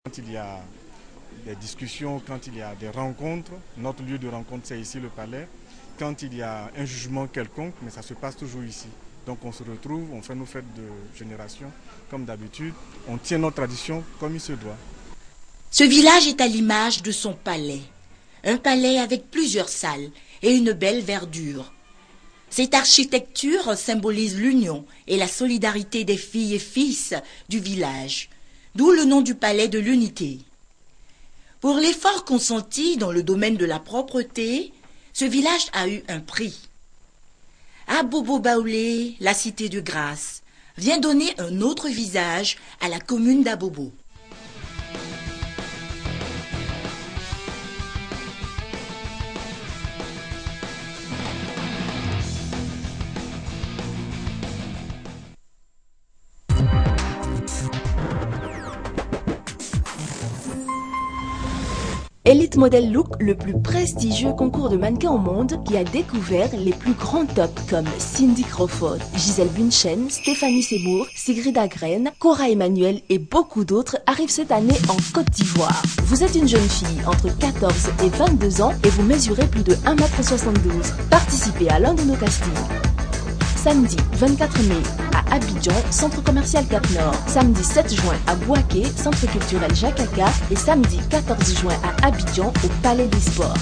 Quand il y a des discussions, quand il y a des rencontres, notre lieu de rencontre c'est ici le palais. Quand il y a un jugement quelconque, mais ça se passe toujours ici. Donc on se retrouve, on fait nos fêtes de génération comme d'habitude, on tient notre tradition comme il se doit. Ce village est à l'image de son palais. Un palais avec plusieurs salles et une belle verdure. Cette architecture symbolise l'union et la solidarité des filles et fils du village, d'où le nom du palais de l'unité. Pour l'effort consenti dans le domaine de la propreté, ce village a eu un prix. Abobo Baoulé, la cité de grâce, vient donner un autre visage à la commune d'Abobo. Elite Model Look, le plus prestigieux concours de mannequins au monde, qui a découvert les plus grands tops comme Cindy Crawford, Gisèle Bündchen, Stéphanie Seymour, Sigrid Agren, Cora Emmanuel et beaucoup d'autres, arrive cette année en Côte d'Ivoire. Vous êtes une jeune fille entre 14 et 22 ans et vous mesurez plus de 1m72. Participez à l'un de nos castings. Samedi 24 mai à Abidjan, centre commercial Cap Nord. Samedi 7 juin à Bouaké, centre culturel Jacaka. Et samedi 14 juin à Abidjan, au Palais des Sports.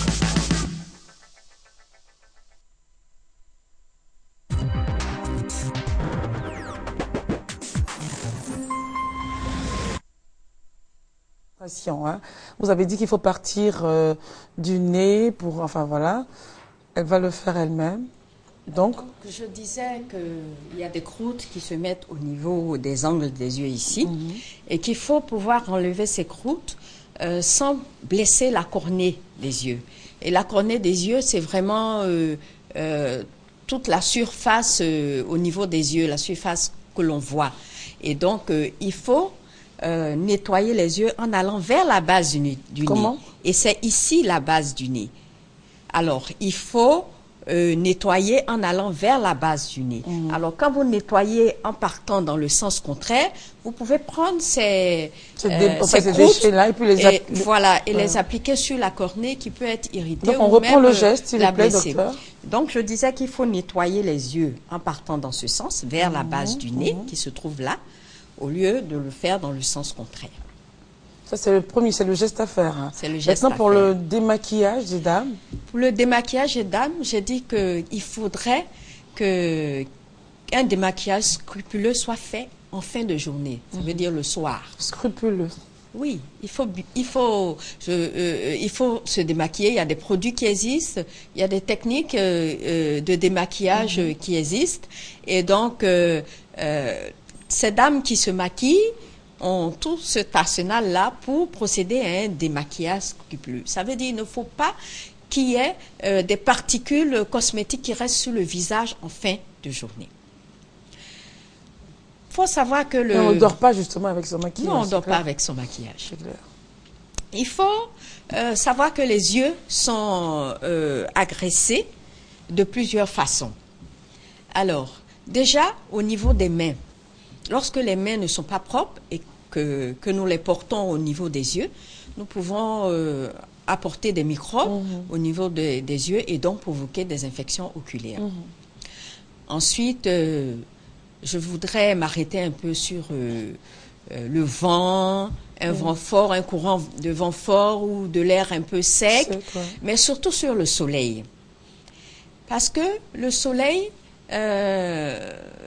Hein. Vous avez dit qu'il faut partir du nez pour... Enfin voilà, elle va le faire elle-même. Donc, je disais qu'il y a des croûtes qui se mettent au niveau des angles des yeux ici et qu'il faut pouvoir enlever ces croûtes sans blesser la cornée des yeux. Et la cornée des yeux, c'est vraiment toute la surface au niveau des yeux, la surface que l'on voit. Et donc, il faut nettoyer les yeux en allant vers la base du nez. Comment? Et c'est ici la base du nez. Alors, il faut... nettoyer en allant vers la base du nez. Alors, quand vous nettoyez en partant dans le sens contraire, vous pouvez prendre ces déchets-là et puis les appliquer sur la cornée qui peut être irritée. Donc, on reprend le geste, s'il vous plaît, docteur. Donc, je disais qu'il faut nettoyer les yeux en partant dans ce sens, vers la base du nez qui se trouve là, au lieu de le faire dans le sens contraire. Ça, c'est le premier, c'est le geste à faire. Hein. C'est le geste Maintenant, pour le démaquillage des dames. Pour le démaquillage des dames, j'ai dit qu'il faudrait qu'un démaquillage scrupuleux soit fait en fin de journée. Ça veut dire le soir. Scrupuleux. Oui, il faut se démaquiller. Il y a des produits qui existent, il y a des techniques de démaquillage qui existent. Et donc, ces dames qui se maquillent ont tout cet arsenal-là pour procéder à un démaquillage scrupuleux. Ça veut dire qu'il ne faut pas qu'il y ait des particules cosmétiques qui restent sur le visage en fin de journée. Il faut savoir que on ne dort pas justement avec son maquillage. Non, on ne dort pas avec son maquillage. Il faut savoir que les yeux sont agressés de plusieurs façons. Alors, déjà, au niveau des mains, lorsque les mains ne sont pas propres et que nous les portons au niveau des yeux, nous pouvons apporter des microbes au niveau des yeux et donc provoquer des infections oculaires. Ensuite, je voudrais m'arrêter un peu sur le vent, un vent fort, un courant de vent fort ou de l'air un peu sec, mais surtout sur le soleil. Parce que le soleil...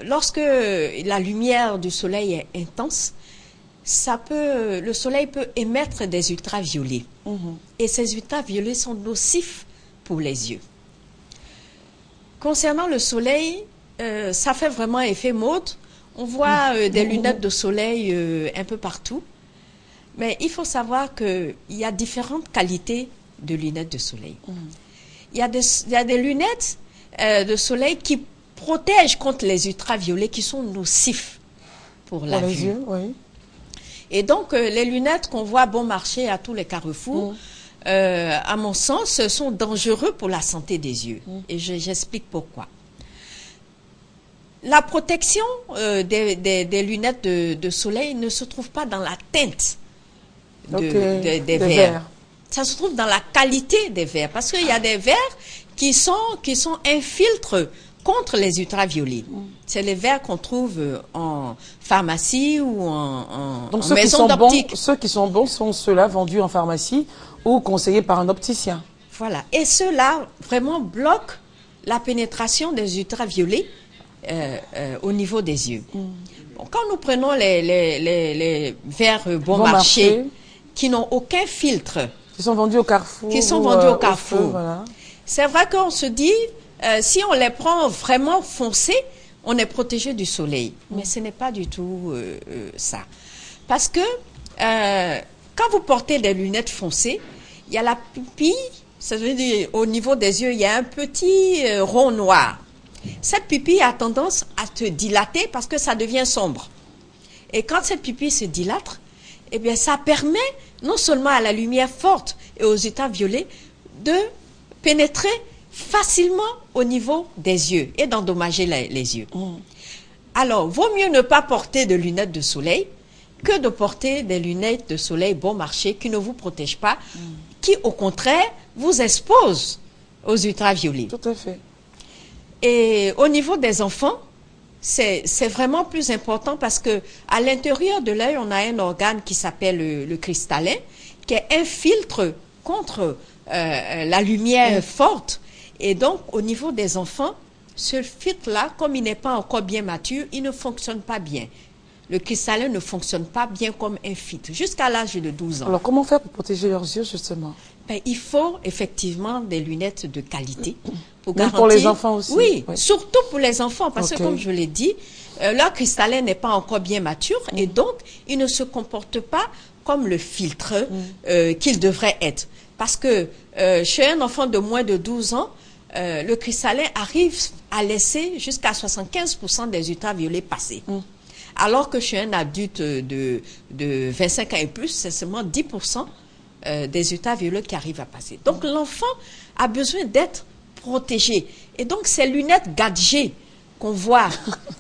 lorsque la lumière du soleil est intense, le soleil peut émettre des ultraviolets. Et ces ultraviolets sont nocifs pour les yeux. Concernant le soleil, ça fait vraiment effet mode. On voit des lunettes de soleil un peu partout. Mais il faut savoir qu'il y a différentes qualités de lunettes de soleil. Il y a des lunettes de soleil qui protègent contre les ultraviolets qui sont nocifs pour la vue. Yeux, oui. Et donc, les lunettes qu'on voit bon marché à tous les carrefours, à mon sens, sont dangereux pour la santé des yeux. Et j'explique pourquoi. La protection des lunettes de soleil ne se trouve pas dans la teinte des verres. Ça se trouve dans la qualité des verres, parce qu'il y a des verres qui sont un filtre contre les ultraviolets. C'est les verres qu'on trouve en pharmacie ou en maison d'optique. Ceux qui sont bons sont ceux-là vendus en pharmacie ou conseillés par un opticien. Voilà. Et ceux-là vraiment bloquent la pénétration des ultraviolets au niveau des yeux. Bon, quand nous prenons les verres bon marché qui n'ont aucun filtre, qui sont vendus au Carrefour. Qui sont vendus au Carrefour. Voilà. C'est vrai qu'on se dit, si on les prend vraiment foncés, on est protégé du soleil. Mais ce n'est pas du tout ça. Parce que quand vous portez des lunettes foncées, il y a la pupille, ça veut dire au niveau des yeux, il y a un petit rond noir. Cette pupille a tendance à se dilater parce que ça devient sombre. Et quand cette pupille se dilate, eh bien, ça permet non seulement à la lumière forte et aux ultraviolets de pénétrer facilement au niveau des yeux et d'endommager les yeux. Alors, vaut mieux ne pas porter de lunettes de soleil que de porter des lunettes de soleil bon marché qui ne vous protègent pas, qui au contraire vous exposent aux ultraviolets. Tout à fait. Et au niveau des enfants, c'est vraiment plus important parce que à l'intérieur de l'œil, on a un organe qui s'appelle le cristallin, qui est un filtre contre la lumière forte. Et donc, au niveau des enfants, ce filtre-là, comme il n'est pas encore bien mature, il ne fonctionne pas bien. Le cristallin ne fonctionne pas bien comme un filtre, jusqu'à l'âge de 12 ans. Alors, comment faire pour protéger leurs yeux, justement? Ben, il faut effectivement des lunettes de qualité. Pour Même pour les enfants aussi? Oui, surtout pour les enfants, parce que comme je l'ai dit, leur cristallin n'est pas encore bien mature et donc il ne se comporte pas comme le filtre qu'il devrait être. Parce que chez un enfant de moins de 12 ans, le cristallin arrive à laisser jusqu'à 75% des ultraviolets passer. Alors que chez un adulte de 25 ans et plus, c'est seulement 10% des ultraviolets qui arrivent à passer. Donc l'enfant a besoin d'être protégé. Et donc ces lunettes gadgets qu'on voit,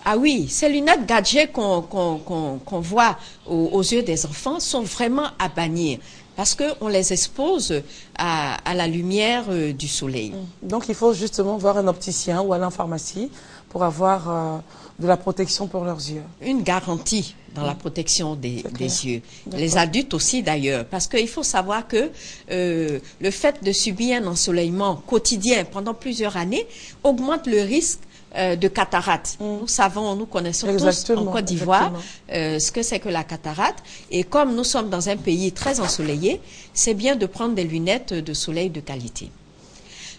ah oui, ces lunettes gadgets qu'on voit aux yeux des enfants sont vraiment à bannir. Parce qu'on les expose à la lumière du soleil. Donc il faut justement voir un opticien ou aller en pharmacie pour avoir de la protection pour leurs yeux. Une garantie dans la protection des yeux. Les adultes aussi d'ailleurs. Parce qu'il faut savoir que le fait de subir un ensoleillement quotidien pendant plusieurs années augmente le risque de cataracte. Nous connaissons tous en Côte d'Ivoire ce que c'est que la cataracte. Et comme nous sommes dans un pays très ensoleillé, c'est bien de prendre des lunettes de soleil de qualité.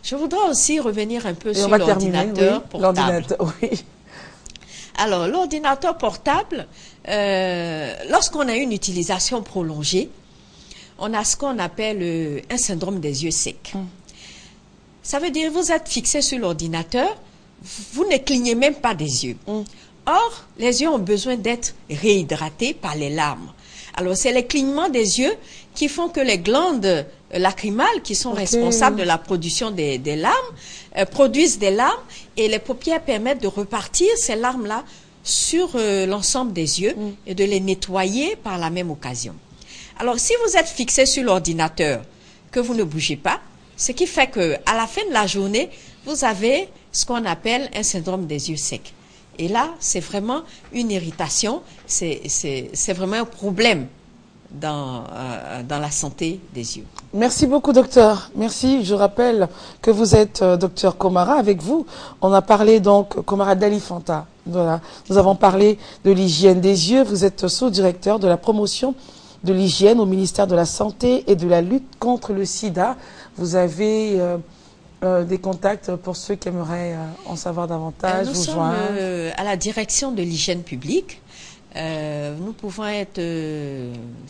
Je voudrais aussi revenir un peu sur l'ordinateur portable. Alors, l'ordinateur portable, lorsqu'on a une utilisation prolongée, on a ce qu'on appelle un syndrome des yeux secs. Ça veut dire que vous êtes fixé sur l'ordinateur, vous ne clignez même pas des yeux. Or, les yeux ont besoin d'être réhydratés par les larmes. Alors, c'est les clignements des yeux qui font que les glandes lacrymales, qui sont responsables de la production des larmes, produisent des larmes et les paupières permettent de repartir ces larmes-là sur l'ensemble des yeux et de les nettoyer par la même occasion. Alors, si vous êtes fixé sur l'ordinateur, que vous ne bougez pas, ce qui fait qu'à la fin de la journée, vous avez ce qu'on appelle un syndrome des yeux secs. Et là, c'est vraiment une irritation, c'est vraiment un problème dans la santé des yeux. Merci beaucoup, docteur. Merci. Je rappelle que vous êtes docteur Komara. Avec vous, on a parlé donc, Komara Dalifanta. Voilà. Nous avons parlé de l'hygiène des yeux. Vous êtes sous-directeur de la promotion de l'hygiène au ministère de la Santé et de la lutte contre le sida. Vous avez des contacts pour ceux qui aimeraient en savoir davantage, nous sommes à la direction de l'hygiène publique. Nous pouvons être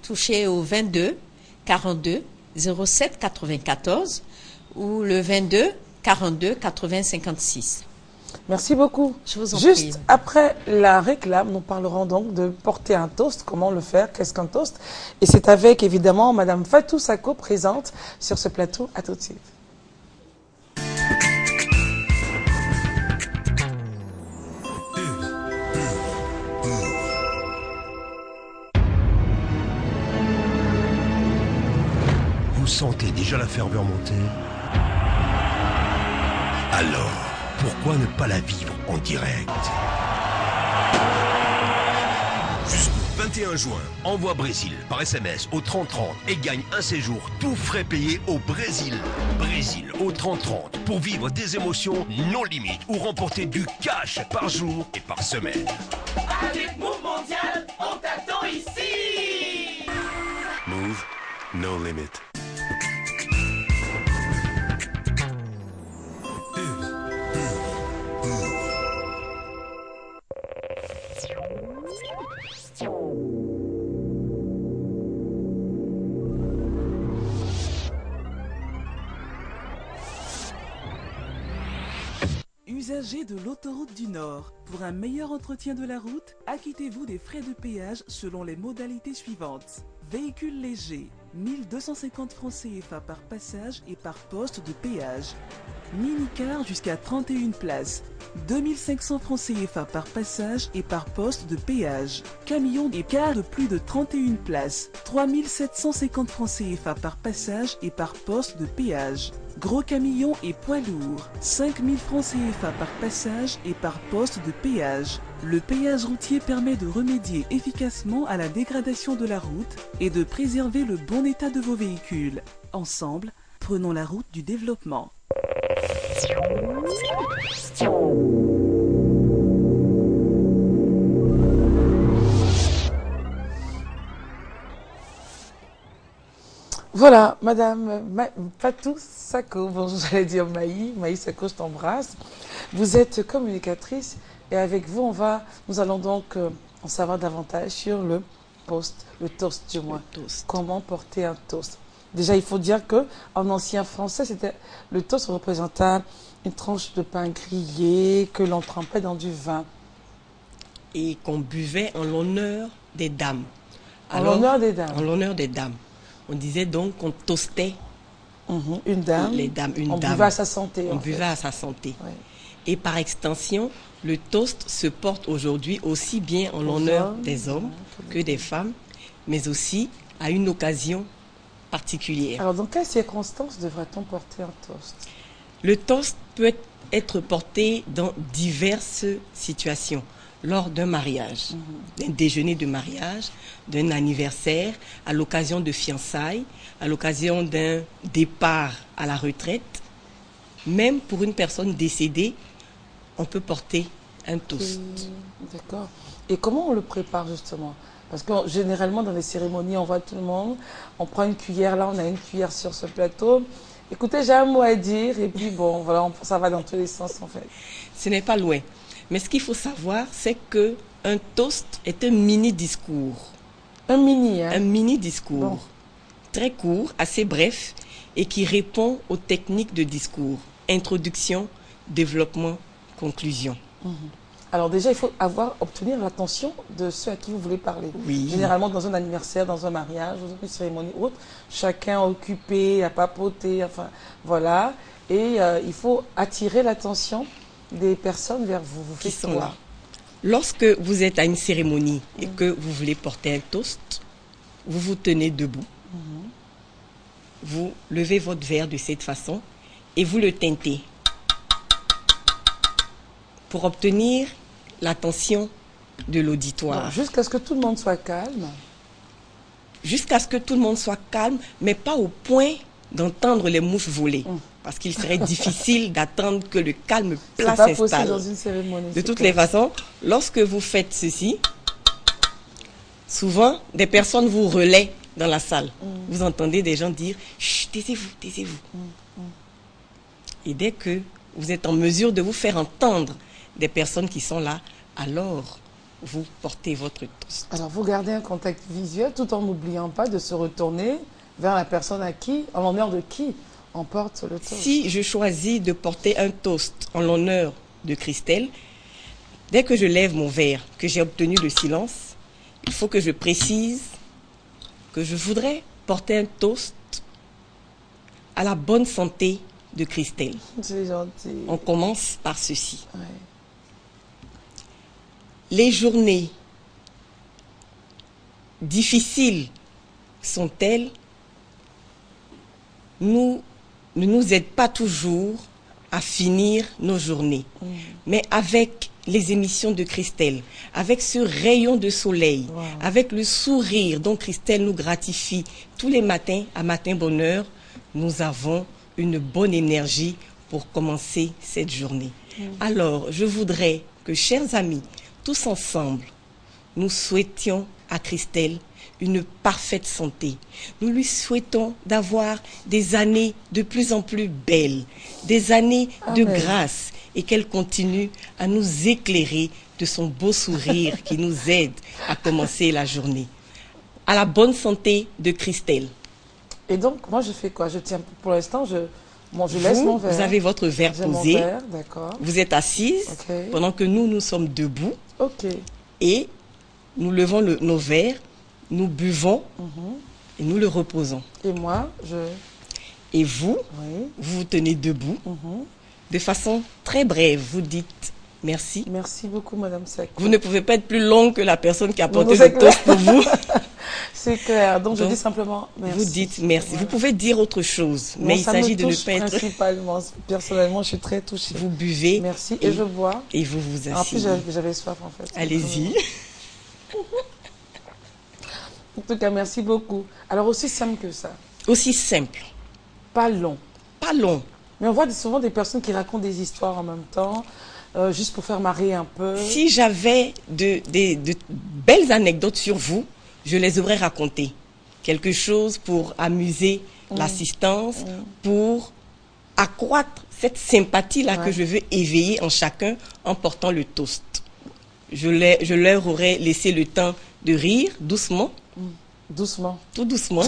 touchés au 22 42 07 94 ou le 22 42 80 56. Merci beaucoup. Je vous en Juste prie. après la réclame, nous parlerons donc de porter un toast, comment le faire, qu'est-ce qu'un toast. Et c'est avec évidemment Madame Fatou Sako présente sur ce plateau. À tout de suite. sentez déjà la ferveur monter? Alors, pourquoi ne pas la vivre en direct? Jusqu'au 21 juin, envoie Brésil par SMS au 3030 et gagne un séjour tout frais payé au Brésil. Brésil au 3030 pour vivre des émotions non limites ou remporter du cash par jour et par semaine. Avec Move Mondial, on t'attend ici. Move, no limit. Usagers de l'autoroute du Nord, pour un meilleur entretien de la route, acquittez-vous des frais de péage selon les modalités suivantes. Véhicule léger, 1250 francs CFA par passage et par poste de péage. Minicar jusqu'à 31 places, 2500 francs CFA par passage et par poste de péage. Camion et car de plus de 31 places, 3750 francs CFA par passage et par poste de péage. Gros camions et poids lourds, 5000 francs CFA par passage et par poste de péage. Le péage routier permet de remédier efficacement à la dégradation de la route et de préserver le bon état de vos véhicules. Ensemble, prenons la route du développement. Voilà, Madame Fatou Sako, bon, j'allais dire Maï Sako, je t'embrasse. Vous êtes communicatrice et avec vous, nous allons donc en savoir davantage sur le toast du moins. Comment porter un toast. Déjà, il faut dire que en ancien français, le toast représentait une tranche de pain grillé que l'on trempait dans du vin. Et qu'on buvait en l'honneur des dames. En l'honneur des dames. En l'honneur des dames. On disait donc qu'on toastait une dame. Les dames, on buvait à sa santé. On buvait à sa santé. Ouais. Et par extension, le toast se porte aujourd'hui aussi bien en l'honneur des hommes que des femmes, mais aussi à une occasion particulière. Alors, dans quelles circonstances devrait-on porter un toast? Le toast peut être porté dans diverses situations. Lors d'un mariage, d'un déjeuner de mariage, d'un anniversaire, à l'occasion de fiançailles, à l'occasion d'un départ à la retraite. Même pour une personne décédée, on peut porter un toast. D'accord. Et comment on le prépare justement? Parce que généralement dans les cérémonies, on voit tout le monde, on prend une cuillère, là on a une cuillère sur ce plateau. Écoutez, j'ai un mot à dire et puis bon, voilà, ça va dans tous les sens en fait. Ce n'est pas loin. Mais ce qu'il faut savoir, c'est qu'un toast est un mini-discours. Un mini, hein? Un mini-discours. Bon. Très court, assez bref, et qui répond aux techniques de discours. Introduction, développement, conclusion. Alors déjà, il faut obtenir l'attention de ceux à qui vous voulez parler. Oui. Généralement, dans un anniversaire, dans un mariage, dans une cérémonie ou autre, chacun occupé, à papoter, enfin, voilà. Et il faut attirer l'attention des personnes vers vous. Vous qui faites sont quoi? là. Lorsque vous êtes à une cérémonie et que vous voulez porter un toast, vous vous tenez debout. Vous levez votre verre de cette façon et vous le teintez pour obtenir l'attention de l'auditoire. Jusqu'à ce que tout le monde soit calme. Jusqu'à ce que tout le monde soit calme, mais pas au point d'entendre les mouches voler. Parce qu'il serait difficile d'attendre que le calme plat s'installe. C'est pas possible s'installe. dans une cérémonie. De toutes les façons, lorsque vous faites ceci, souvent, des personnes vous relaient dans la salle. Vous entendez des gens dire « Chut, taisez-vous, taisez-vous ». Et dès que vous êtes en mesure de vous faire entendre des personnes qui sont là, alors vous portez votre toast. Alors, vous gardez un contact visuel tout en n'oubliant pas de se retourner vers la personne en l'honneur de qui on porte le toast. Si je choisis de porter un toast en l'honneur de Christelle, dès que je lève mon verre, que j'ai obtenu le silence, il faut que je précise que je voudrais porter un toast à la bonne santé de Christelle. C'est gentil. On commence par ceci. Ouais. Les journées difficiles sont-elles ne nous aide pas toujours à finir nos journées. Mais avec les émissions de Christelle, avec ce rayon de soleil, avec le sourire dont Christelle nous gratifie tous les matins à Matin Bonheur, nous avons une bonne énergie pour commencer cette journée. Alors, je voudrais que, chers amis, tous ensemble, nous souhaitions à Christelle une parfaite santé. Nous lui souhaitons d'avoir des années de plus en plus belles, des années de grâce, et qu'elle continue à nous éclairer de son beau sourire qui nous aide à commencer la journée. À la bonne santé de Christelle. Et donc, moi, je fais quoi? Je tiens, pour l'instant, je laisse mon verre. Vous avez votre verre posé. D'accord. Vous êtes assise pendant que nous sommes debout. Et nous levons nos verres, nous buvons et nous le reposons. Et moi, Et vous, vous vous tenez debout. De façon très brève, vous dites merci. Merci beaucoup, Madame Seck. Vous ne pouvez pas être plus longue que la personne qui a porté le toast pour vous. C'est clair. Donc, je dis simplement merci. Vous dites merci. Vous pouvez dire autre chose, mais il s'agit de ne pas être... Principalement, personnellement, je suis très touchée. Vous buvez. Merci. Et je bois. Et vous vous asseyez. En plus, j'avais soif, en fait. Allez-y. En tout cas, merci beaucoup. Alors, aussi simple que ça. Aussi simple. Pas long. Pas long. Mais on voit souvent des personnes qui racontent des histoires en même temps, juste pour faire marrer un peu. Si j'avais de belles anecdotes sur vous, je les aurais racontées. Quelque chose pour amuser l'assistance, pour accroître cette sympathie-là que je veux éveiller en chacun en portant le toast. Je leur aurais laissé le temps de rire doucement. Doucement. Tout doucement.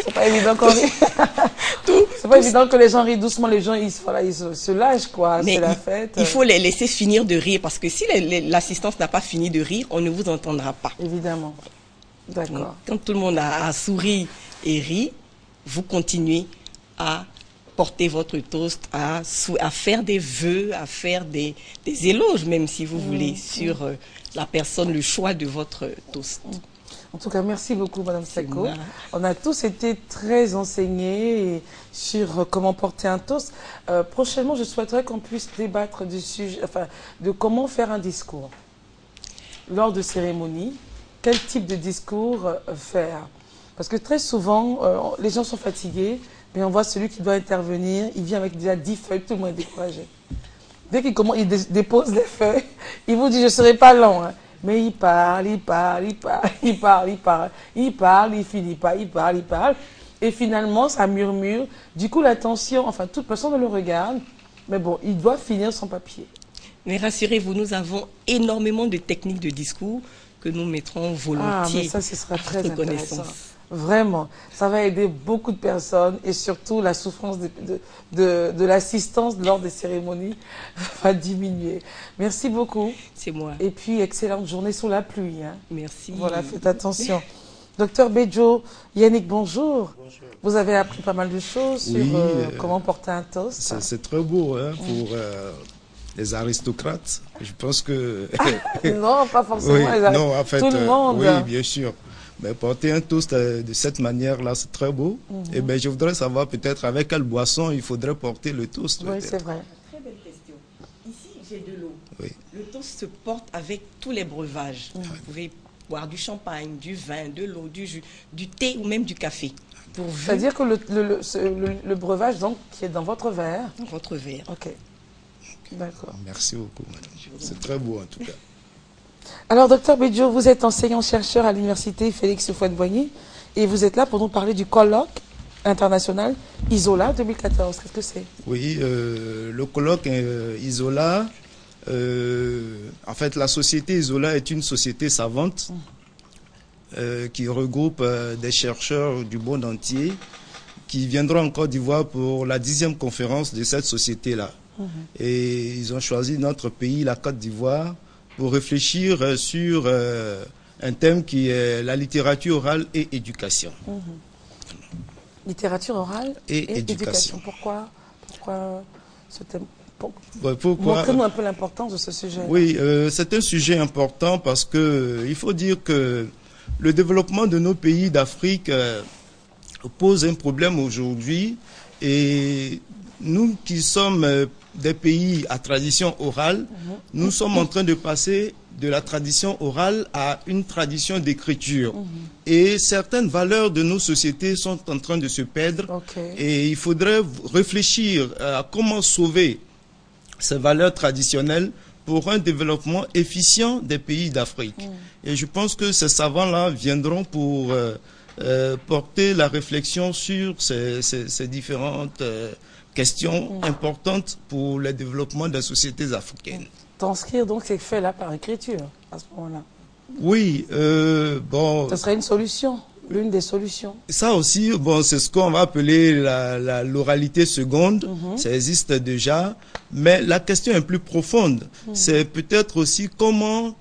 C'est pas évident qu'on rit. C'est pas évident que les gens rient doucement, les gens ils se lâchent quoi, c'est la fête. Il faut les laisser finir de rire parce que si l'assistance n'a pas fini de rire, on ne vous entendra pas. Évidemment. D'accord. Quand tout le monde a souri et ri, vous continuez à porter votre toast, à faire des vœux, à faire des éloges même si vous voulez sur la personne, le choix de votre toast. En tout cas, merci beaucoup, Madame Seko. On a tous été très enseignés sur comment porter un toast. Prochainement, je souhaiterais qu'on puisse débattre du sujet, de comment faire un discours lors de cérémonies. Quel type de discours faire? Parce que très souvent, les gens sont fatigués, mais on voit celui qui doit intervenir, il vient avec déjà 10 feuilles, tout le monde est découragé. Dès qu'il dépose les feuilles, il vous dit, je ne serai pas long, hein. Mais il parle, il finit pas, il parle. Et finalement, ça murmure. Du coup, l'attention, toute personne ne le regarde. Mais bon, il doit finir son papier. Mais rassurez-vous, nous avons énormément de techniques de discours que nous mettrons volontiers. Mais ça, ce sera très intéressant. Vraiment, ça va aider beaucoup de personnes et surtout la souffrance de l'assistance lors des cérémonies va diminuer. Merci beaucoup. C'est moi. Et puis, excellente journée sous la pluie. Hein. Merci. Voilà, faites attention. Docteur Bedjo, Yannick, bonjour. Bonjour. Vous avez appris pas mal de choses sur comment porter un toast. C'est très beau hein, pour les aristocrates. Je pense que... non, pas forcément les aristocrates. Non, en fait, tout le monde. Oui, bien sûr. Mais porter un toast de cette manière-là, c'est très beau. Et ben, je voudrais savoir peut-être avec quelle boisson il faudrait porter le toast. Oui, c'est vrai. Très belle question. Ici, j'ai de l'eau. Oui. Le toast se porte avec tous les breuvages. Vous pouvez boire du champagne, du vin, de l'eau, du jus, du thé ou même du café. C'est-à-dire que le breuvage donc, qui est dans votre verre. Dans votre verre. Ok. D'accord. Merci beaucoup, madame. C'est très beau en tout cas. Alors, docteur Bedjo, vous êtes enseignant-chercheur à l'université Félix Houphouët-Boigny et vous êtes là pour nous parler du colloque international Isola 2014. Qu'est-ce que c'est? Oui, le colloque Isola, en fait, la société Isola est une société savante qui regroupe des chercheurs du monde entier qui viendront en Côte d'Ivoire pour la 10e conférence de cette société-là. Et ils ont choisi notre pays, la Côte d'Ivoire, pour réfléchir sur un thème qui est la littérature orale et éducation. Littérature orale et éducation. Pourquoi ce thème? Montrez-nous un peu l'importance de ce sujet. Oui, c'est un sujet important parce que il faut dire que le développement de nos pays d'Afrique pose un problème aujourd'hui. Et nous qui sommes des pays à tradition orale, nous sommes en train de passer de la tradition orale à une tradition d'écriture. Et certaines valeurs de nos sociétés sont en train de se perdre. Et il faudrait réfléchir à comment sauver ces valeurs traditionnelles pour un développement efficient des pays d'Afrique. Et je pense que ces savants-là viendront pour porter la réflexion sur ces différentes questions importantes pour le développement des sociétés africaines. Transcrire donc ces faits-là par écriture, à ce moment-là. Oui, bon... Ce serait une solution, l'une des solutions. Ça aussi, bon, c'est ce qu'on va appeler l'oralité seconde. Ça existe déjà. Mais la question est plus profonde. C'est peut-être aussi comment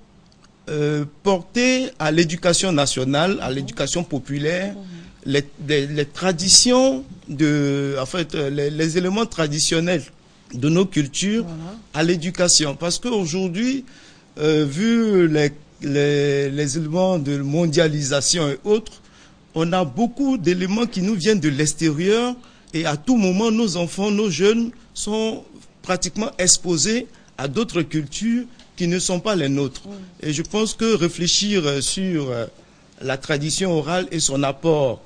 porter à l'éducation nationale, à l'éducation populaire, les traditions, en fait, les éléments traditionnels de nos cultures à l'éducation. Parce qu'aujourd'hui, vu les éléments de mondialisation et autres, on a beaucoup d'éléments qui nous viennent de l'extérieur et à tout moment, nos enfants, nos jeunes sont pratiquement exposés à d'autres cultures qui ne sont pas les nôtres. Et je pense que réfléchir sur la tradition orale et son apport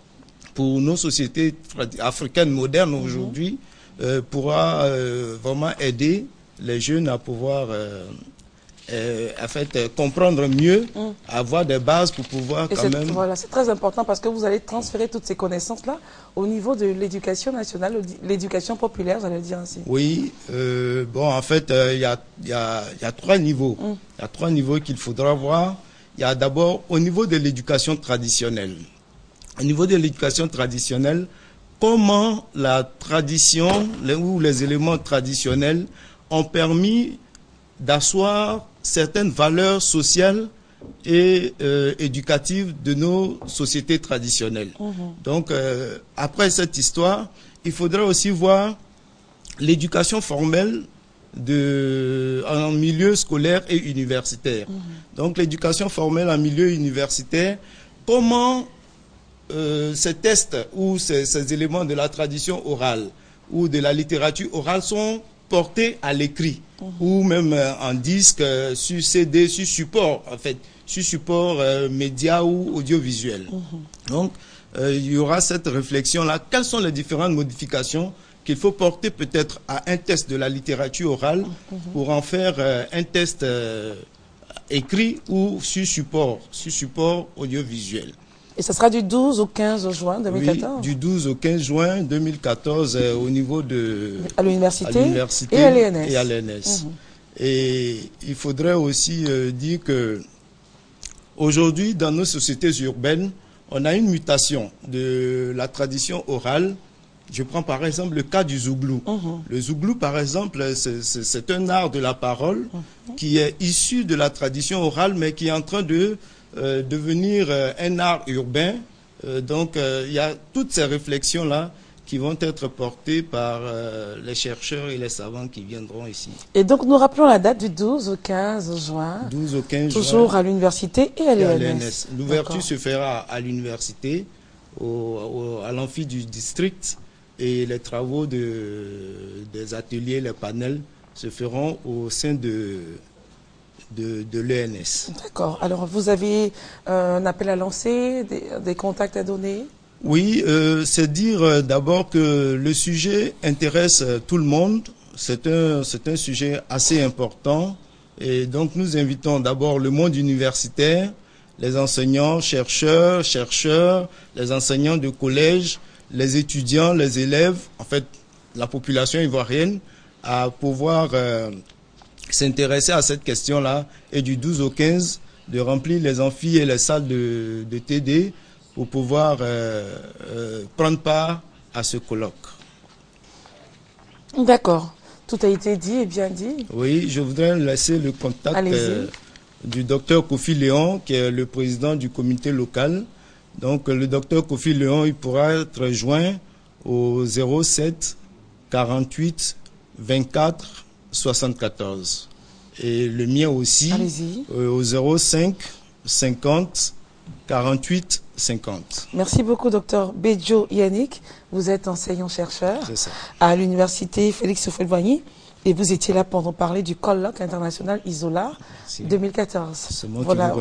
pour nos sociétés africaines modernes aujourd'hui pourra vraiment aider les jeunes à pouvoir en fait, comprendre mieux, avoir des bases pour pouvoir quand même... Voilà, c'est très important parce que vous allez transférer toutes ces connaissances-là au niveau de l'éducation nationale, l'éducation populaire, j'allais dire ainsi. Oui, bon, en fait, il y a 3 niveaux. Il y a 3 niveaux qu'il faudra voir. Il y a d'abord au niveau de l'éducation traditionnelle. Au niveau de l'éducation traditionnelle, comment la tradition ou les éléments traditionnels ont permis d'asseoir certaines valeurs sociales et éducatives de nos sociétés traditionnelles. Donc, après cette histoire, il faudra aussi voir l'éducation formelle en milieu scolaire et universitaire. Donc, l'éducation formelle en milieu universitaire, comment ces tests ou ces éléments de la tradition orale ou de la littérature orale sont portés à l'écrit ou même en disque, sur CD, sur support, en fait, sur support média ou audiovisuel. Donc, il y aura cette réflexion-là. Quelles sont les différentes modifications qu'il faut porter peut-être à un test de la littérature orale pour en faire un test écrit ou sur support audiovisuel. Et ce sera du 12 au 15 juin 2014? Oui, du 12 au 15 juin 2014 au niveau de... À l'université et à l'ENS. Et à l'ENS. Et il faudrait aussi dire que aujourd'hui, dans nos sociétés urbaines, on a une mutation de la tradition orale. Je prends par exemple le cas du zouglou. Le zouglou, par exemple, c'est un art de la parole qui est issu de la tradition orale, mais qui est en train de devenir un art urbain. Donc, il y a toutes ces réflexions-là qui vont être portées par les chercheurs et les savants qui viendront ici. Et donc, nous rappelons la date du 12 au 15 juin. 12 au 15 juin. Toujours à l'université et à l'ENS. L'ouverture se fera à l'université, à l'amphi du district, et les travaux des ateliers, les panels, se feront au sein de l'ENS. D'accord. Alors, vous avez un appel à lancer, des contacts à donner? Oui, c'est dire d'abord que le sujet intéresse tout le monde. C'est un sujet assez important. Et donc, nous invitons d'abord le monde universitaire, les enseignants, chercheurs, les enseignants de collège, les étudiants, les élèves, en fait, la population ivoirienne, à pouvoir s'intéresser à cette question-là et du 12 au 15 de remplir les amphis et les salles de TD pour pouvoir prendre part à ce colloque. D'accord. Tout a été dit et bien dit. Oui, je voudrais laisser le contact du docteur Kofi Léon, qui est le président du comité local. Donc, le docteur Kofi Léon, il pourra être joint au 07 48 24 74. Et le mien aussi, au 05 50 48 50. Merci beaucoup, docteur Bedjo Yannick. Vous êtes enseignant-chercheur à l'université Félix Houphouët-Boigny et vous étiez là pour nous parler du colloque international Isola 2014. Voilà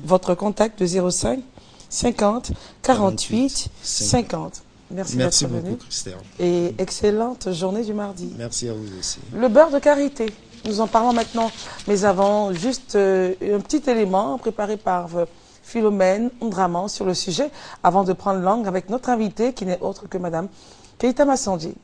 votre contact de 05 50 48 50. Merci d'être venu. Christelle. Et excellente journée du mardi. Merci à vous aussi. Le beurre de karité. Nous en parlons maintenant, mais avant, juste un petit élément préparé par Philomène Ndraman sur le sujet, avant de prendre langue avec notre invitée qui n'est autre que Madame Keita Massandji.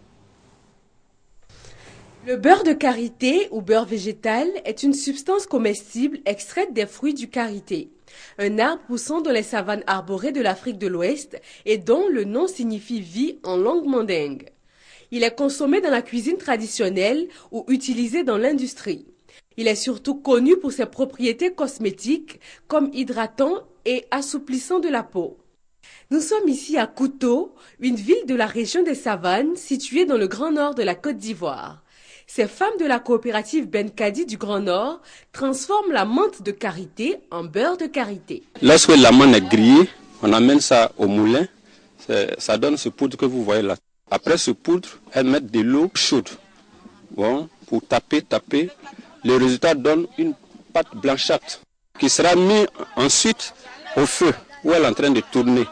Le beurre de karité ou beurre végétal est une substance comestible extraite des fruits du karité, un arbre poussant dans les savanes arborées de l'Afrique de l'Ouest et dont le nom signifie vie en langue mandingue. Il est consommé dans la cuisine traditionnelle ou utilisé dans l'industrie. Il est surtout connu pour ses propriétés cosmétiques comme hydratant et assouplissant de la peau. Nous sommes ici à Kouto, une ville de la région des Savanes située dans le Grand Nord de la Côte d'Ivoire. Ces femmes de la coopérative Benkadi du Grand Nord transforment la menthe de karité en beurre de karité. Lorsque la menthe est grillée, on amène ça au moulin. Ça donne ce poudre que vous voyez là. Après ce poudre, elles mettent de l'eau chaude. Bon, pour taper. Le résultat donne une pâte blanchâtre qui sera mise ensuite au feu où elle est en train de tourner.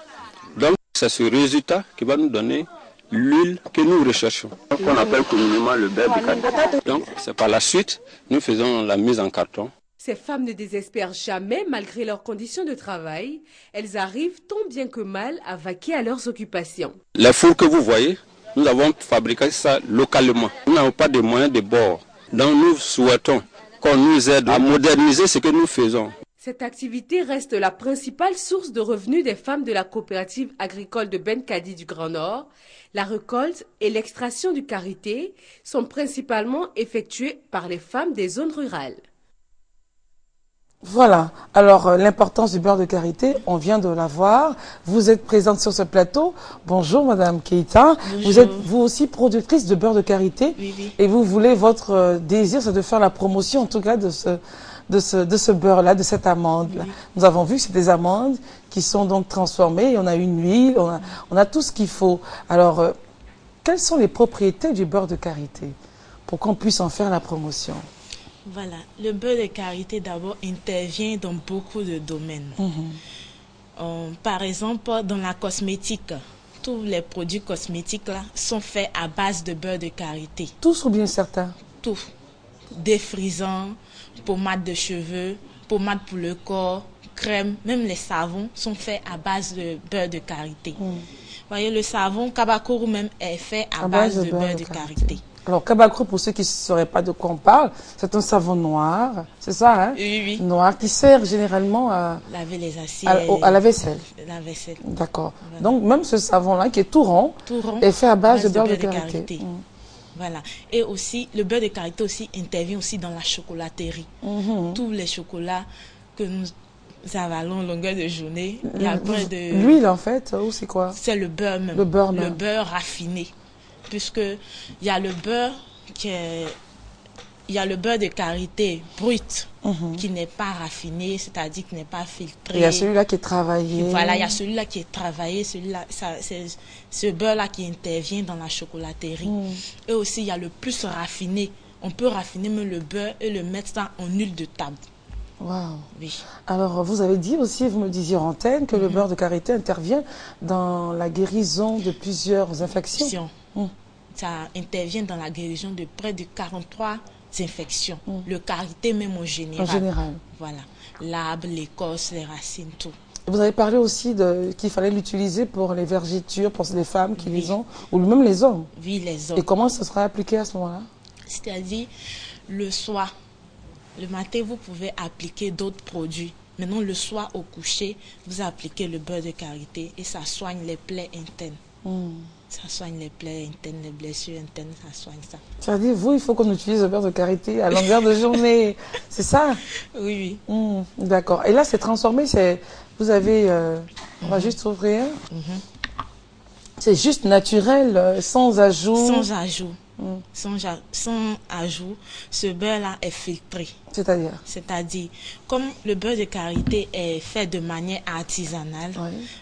Donc c'est ce résultat qui va nous donner l'huile que nous recherchons, qu'on appelle communément le beurre de karité. Donc c'est par la suite, nous faisons la mise en carton. Ces femmes ne désespèrent jamais malgré leurs conditions de travail. Elles arrivent tant bien que mal à vaquer à leurs occupations. Les fours que vous voyez, nous avons fabriqué ça localement. Nous n'avons pas de moyens de bord. Donc nous souhaitons qu'on nous aide à moderniser ce que nous faisons. Cette activité reste la principale source de revenus des femmes de la coopérative agricole de Benkadi du Grand Nord. La récolte et l'extraction du karité sont principalement effectuées par les femmes des zones rurales. Voilà, alors l'importance du beurre de karité, on vient de la voir. Vous êtes présente sur ce plateau. Bonjour Madame Keita. Bonjour. Vous êtes vous aussi productrice de beurre de karité. Oui. Et vous voulez, votre désir, c'est de faire la promotion en tout cas de ce beurre-là, de cette amande-là. Oui. Nous avons vu que c'est des amandes qui sont donc transformées. On a une huile, on a tout ce qu'il faut. Alors, quelles sont les propriétés du beurre de karité pour qu'on puisse en faire la promotion? Voilà, le beurre de karité d'abord intervient dans beaucoup de domaines. Par exemple, dans la cosmétique, tous les produits cosmétiques là sont faits à base de beurre de karité. Tous ou bien certains? Tout. Défrisants, pommades de cheveux, pommades pour le corps, crème, même les savons sont faits à base de beurre de karité. Vous voyez, le savon Kabakoro même est fait à base de beurre de karité. Alors, Kabakoro, pour ceux qui ne sauraient pas de quoi on parle, c'est un savon noir, c'est ça, hein? Oui. Noir, qui sert généralement à laver les assiettes. À la vaisselle. La vaisselle. D'accord. Voilà. Donc, même ce savon-là, qui est tout rond est fait à base de beurre de karité. Voilà. Et aussi, le beurre de karité aussi intervient aussi dans la chocolaterie. Tous les chocolats que nous avalons longueur de journée, il y a plein de... L'huile, en fait, ou c'est quoi? C'est le beurre même. Le beurre même. Le beurre raffiné. Puisque il y a le beurre il y a le beurre de karité brut qui n'est pas raffiné, c'est-à-dire qui n'est pas filtré. Il y a celui-là qui est travaillé. Voilà, il y a celui-là qui est travaillé, celui-là, c'est ce beurre-là qui intervient dans la chocolaterie. Et aussi, il y a le plus raffiné. On peut raffiner même le beurre et le mettre ça en huile de table. Wow. Oui. Alors, vous avez dit aussi, vous me disiez en antenne, que le beurre de karité intervient dans la guérison de plusieurs infections. Ça intervient dans la guérison de près de 43 infections. Le karité même en général. En général. Voilà. L'arbre, l'écorce, les racines, tout. Vous avez parlé aussi qu'il fallait l'utiliser pour les vergetures, pour les femmes qui les ont, ou même les hommes. Oui, les hommes. Et comment ça sera appliqué à ce moment-là? C'est-à-dire, le soir, le matin, vous pouvez appliquer d'autres produits. Maintenant, le soir, au coucher, vous appliquez le beurre de karité et ça soigne les plaies internes. Ça soigne les plaies internes, les blessures internes, ça soigne ça. C'est-à-dire, vous, il faut qu'on utilise le beurre de karité à longueur de journée. C'est ça? Oui. D'accord. Et là, c'est transformé, vous avez... on va juste ouvrir. C'est juste naturel, sans ajout. Sans ajout. sans ajout, ce beurre-là est filtré. C'est-à-dire, comme le beurre de karité est fait de manière artisanale,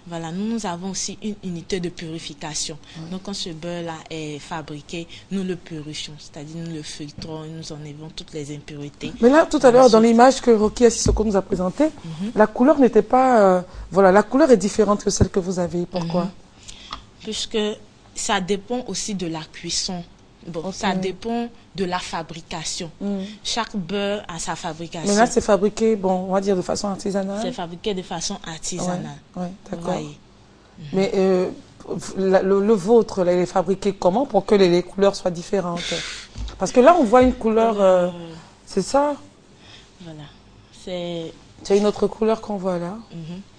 voilà, nous avons aussi une unité de purification. Donc, quand ce beurre-là est fabriqué, nous le purifions, c'est-à-dire nous le filtrons, nous enlevons toutes les impuretés. Mais là, tout à l'heure, dans l'image que Rokia Sissoko nous a présentée, la couleur n'était pas... voilà, la couleur est différente que celle que vous avez. Pourquoi? Puisque ça dépend aussi de la cuisson. Bon, ça dépend de la fabrication. Chaque beurre a sa fabrication. Mais là, c'est fabriqué, bon, on va dire de façon artisanale. C'est fabriqué de façon artisanale. Oui, d'accord. Mais le vôtre, là, il est fabriqué comment pour que les couleurs soient différentes? Parce que là, on voit une couleur, c'est ça? Voilà. C'est une autre couleur qu'on voit là.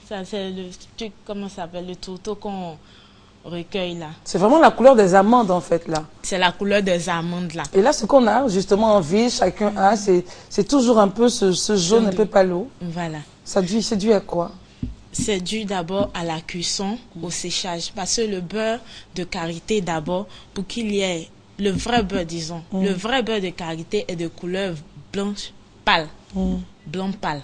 Ça, c'est le truc, comment ça s'appelle, le tourteau qu'on recueille là. C'est vraiment la couleur des amandes en fait là. C'est la couleur des amandes là. Et là, ce qu'on a justement en ville, chacun a, c'est toujours un peu ce jaune un peu palo. Voilà. C'est dû à quoi? C'est dû d'abord à la cuisson, au séchage. Parce que le beurre de karité d'abord, pour qu'il y ait le vrai beurre, disons, le vrai beurre de karité est de couleur blanche pâle. Blanc pâle.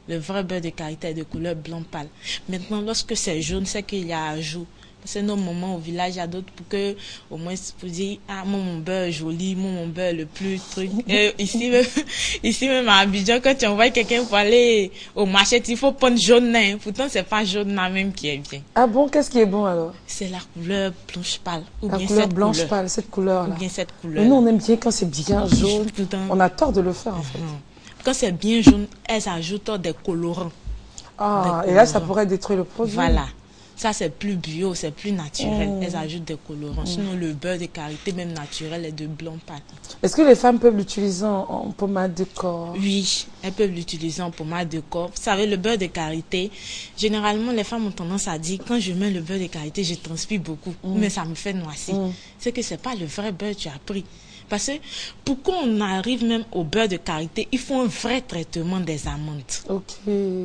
Le vrai beurre de karité est de couleur blanc pâle. Maintenant, lorsque c'est jaune, c'est qu'il y a ajout. C'est nos moments au village, il y a d'autres pour que, au moins, pour dire, ah, mon beurre joli, mon beurre le plus truc. Ici même à Abidjan, quand tu envoies quelqu'un pour aller au marché, il faut prendre jaune, hein. Pourtant, c'est pas jaune là même qui est bien. Ah bon, qu'est-ce qui est bon alors? C'est la couleur blanche pâle. Ou la bien couleur cette blanche couleur. Pâle, cette couleur là. Ou bien cette couleur. Mais nous, on aime bien quand c'est bien jaune. On a tort de le faire en fait. Quand c'est bien jaune, elles ajoutent des colorants. Ah, et là, ça pourrait détruire le produit. Voilà. Ça, c'est plus bio, c'est plus naturel. Elles ajoutent des colorants. Sinon, le beurre de karité, même naturel, est de blanc pâle. Est-ce que les femmes peuvent l'utiliser en pommade de corps? Oui, elles peuvent l'utiliser en pommade de corps. Vous savez, le beurre de karité, généralement, les femmes ont tendance à dire, quand je mets le beurre de karité, je transpire beaucoup. Mais ça me fait noisir. C'est que c'est pas le vrai beurre que tu as pris. Parce que pour qu'on arrive même au beurre de karité, il faut un vrai traitement des amandes.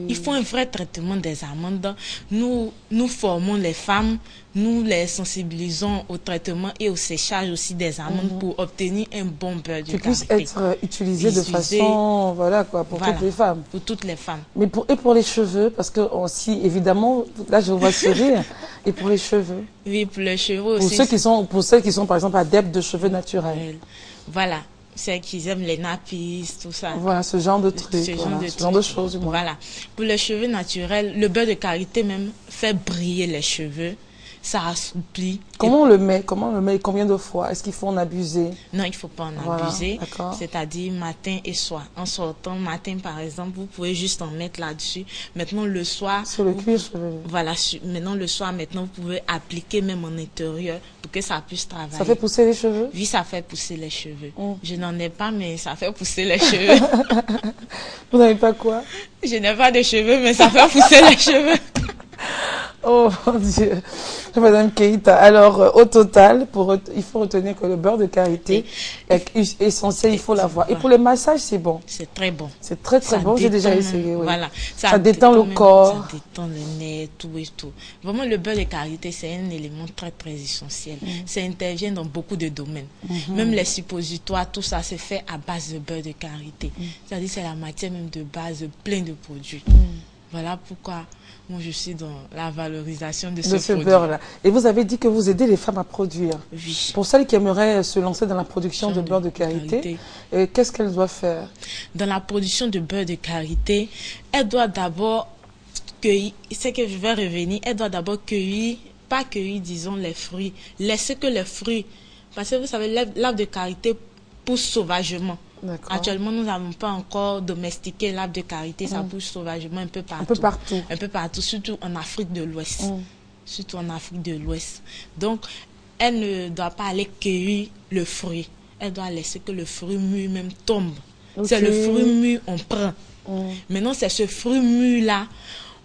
Il faut un vrai traitement des amandes. Nous formons les femmes, nous les sensibilisons au traitement et au séchage aussi des amandes pour obtenir un bon beurre de karité. Qui puisse être utilisé de façon, voilà quoi, pour toutes les femmes. Pour toutes les femmes. Mais pour les cheveux, parce que aussi, évidemment, là je vous vois sourire, et pour les cheveux. Oui, pour les cheveux aussi. Pour ceux qui sont par exemple adeptes de cheveux naturels. Voilà, ceux qui aiment les nappies, tout ça. Voilà, ce genre de trucs, ce genre de choses. Voilà. Pour les cheveux naturels, le beurre de karité même fait briller les cheveux. Ça assouplit. Comment on le met? Combien de fois? Est-ce qu'il faut en abuser? Non, il ne faut pas en abuser. C'est-à-dire matin et soir. En sortant, matin par exemple, vous pouvez juste en mettre là-dessus. Maintenant le soir. Sur le cuir chevelu. Voilà. Maintenant le soir, vous pouvez appliquer même en intérieur pour que ça puisse travailler. Ça fait pousser les cheveux? Oui, ça fait pousser les cheveux. Je n'en ai pas, mais ça fait pousser les cheveux. Vous n'avez pas quoi? Je n'ai pas de cheveux, mais ça fait pousser les cheveux. Oh mon Dieu, Madame Keïta. Alors, au total, il faut retenir que le beurre de karité est essentiel, il faut l'avoir. Et pour les massages, c'est bon. C'est très bon. C'est très bon, j'ai déjà essayé. Oui. Voilà. Ça détend le corps. Ça détend le nez, tout et tout. Vraiment, le beurre de karité, c'est un élément très, très essentiel. Ça intervient dans beaucoup de domaines. Même les suppositoires, tout ça se fait à base de beurre de karité. C'est-à-dire c'est la matière même de base de plein de produits. Voilà pourquoi moi je suis dans la valorisation de ce beurre-là. Et vous avez dit que vous aidez les femmes à produire. Oui. Pour celles qui aimeraient se lancer dans la production de beurre de karité, qu'est-ce qu'elles doivent faire? Dans la production de beurre de karité, elles doivent d'abord cueillir, c'est que je vais revenir, elles doivent d'abord cueillir, pas cueillir, disons, les fruits. Laisser que les fruits, parce que vous savez, l'arbre de karité pousse sauvagement. Actuellement, nous n'avons pas encore domestiqué l'arbre de karité, ça pousse sauvagement un peu partout. Un peu partout, surtout en Afrique de l'Ouest. Surtout en Afrique de l'Ouest. Donc, elle ne doit pas aller cueillir le fruit. Elle doit laisser que le fruit mûr même tombe. C'est le fruit mûr, on prend. Maintenant, c'est ce fruit mûr-là,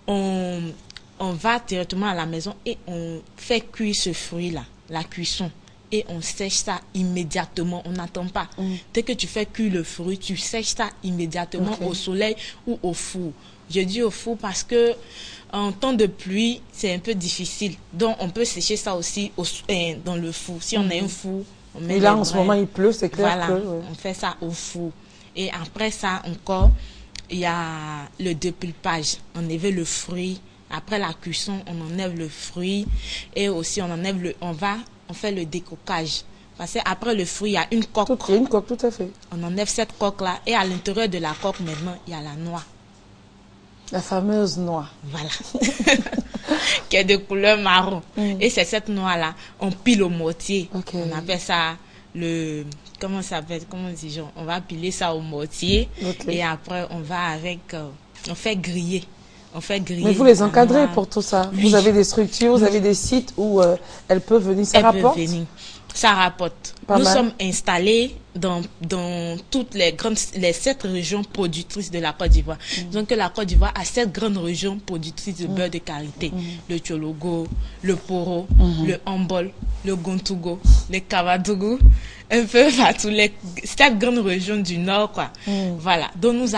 on va directement à la maison et on fait cuire ce fruit-là, la cuisson. Et on sèche ça immédiatement, on n'attend pas. Dès que tu fais cuire le fruit, tu sèches ça immédiatement au soleil ou au four. Je dis au four parce que en temps de pluie, c'est un peu difficile. Donc on peut sécher ça aussi dans le four. Si on a un four, met Et là, les en ce graines. moment, il pleut, c'est clair Voilà, que... ouais. on fait ça au four. Et après ça encore, il y a le dépulpage. On enlève le fruit. Après la cuisson, on enlève le fruit. Et aussi, on fait le décoquage. Parce qu'après le fruit, il y a une coque. Il y a une coque, tout à fait. On enlève cette coque-là. Et à l'intérieur de la coque, maintenant, il y a la noix. La fameuse noix. Voilà. Qui est de couleur marron. Et c'est cette noix-là, on pile au mortier. On appelle ça comment ça s'appelle, comment dit on va piler ça au mortier. Et après, on va avec, on fait griller. Mais vous les encadrez noix. pour tout ça. Oui. Vous avez des structures, vous avez des sites où elles peuvent venir. Ça rapporte. Ça rapporte. Pas Nous mal. sommes installés dans toutes les 7 régions productrices de la Côte d'Ivoire. Donc la Côte d'Ivoire a 7 grandes régions productrices de beurre de karité. Le Tchologo, le Poro, le Hambol, le Gontougo, le Kavadougou, un peu partout, les 7 grandes régions du Nord, quoi. Voilà. Donc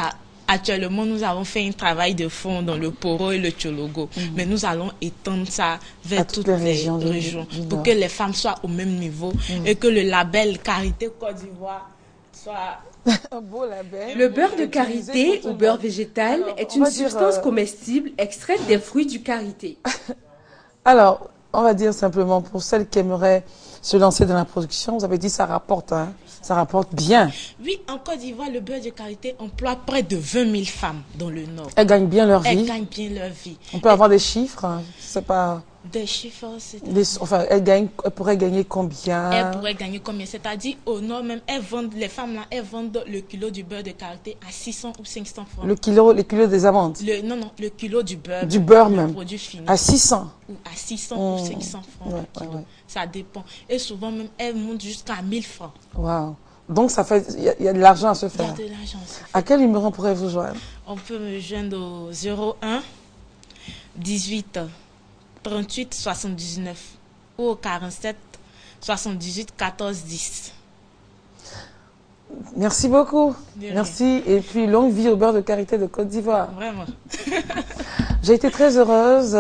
actuellement, nous avons fait un travail de fond dans le Poro et le Tchologo. Mais nous allons étendre ça vers toutes les régions pour que les femmes soient au même niveau et que le label Karité Côte d'Ivoire soit un beau label. Le beurre de karité ou beurre végétal est une substance comestible extraite des fruits du karité. Alors, on va dire simplement pour celles qui aimeraient se lancer dans la production, vous avez dit ça rapporte, hein? Ça rapporte bien. Oui, en Côte d'Ivoire, le beurre de karité emploie près de 20 000 femmes dans le Nord. Elles gagnent bien leur vie. Elles gagnent bien leur vie. On peut avoir des chiffres, hein? C'est pas... Des chiffres, c'est... Enfin, elles pourraient gagner combien? Elles pourraient gagner combien? C'est-à-dire, au Nord même, les femmes là, elles vendent le kilo du beurre de karité à 600 ou 500 francs. Le kilo des amandes? Non, le kilo du beurre. Du beurre même? Produit fini. À 600? Ou à 600 ou 500 francs le kilo. Ça dépend. Et souvent même, elles montent jusqu'à 1000 francs. Waouh! Donc, ça fait, il y a de l'argent à se faire. Il y a de l'argent à se faire. À quel numéro on pourrait vous joindre? On peut me joindre au 01 18 38 79 ou au 47 78 14 10. Merci beaucoup. Merci. Et puis, longue vie au beurre de karité de Côte d'Ivoire. Vraiment. J'ai été très heureuse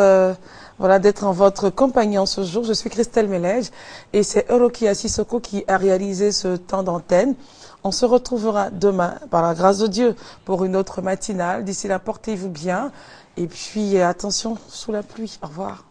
d'être en votre compagnie en ce jour. Je suis Christelle Melège et c'est Eurokia Sissoko qui a réalisé ce temps d'antenne. On se retrouvera demain, par la grâce de Dieu, pour une autre matinale. D'ici là, portez-vous bien. Et puis, attention sous la pluie. Au revoir.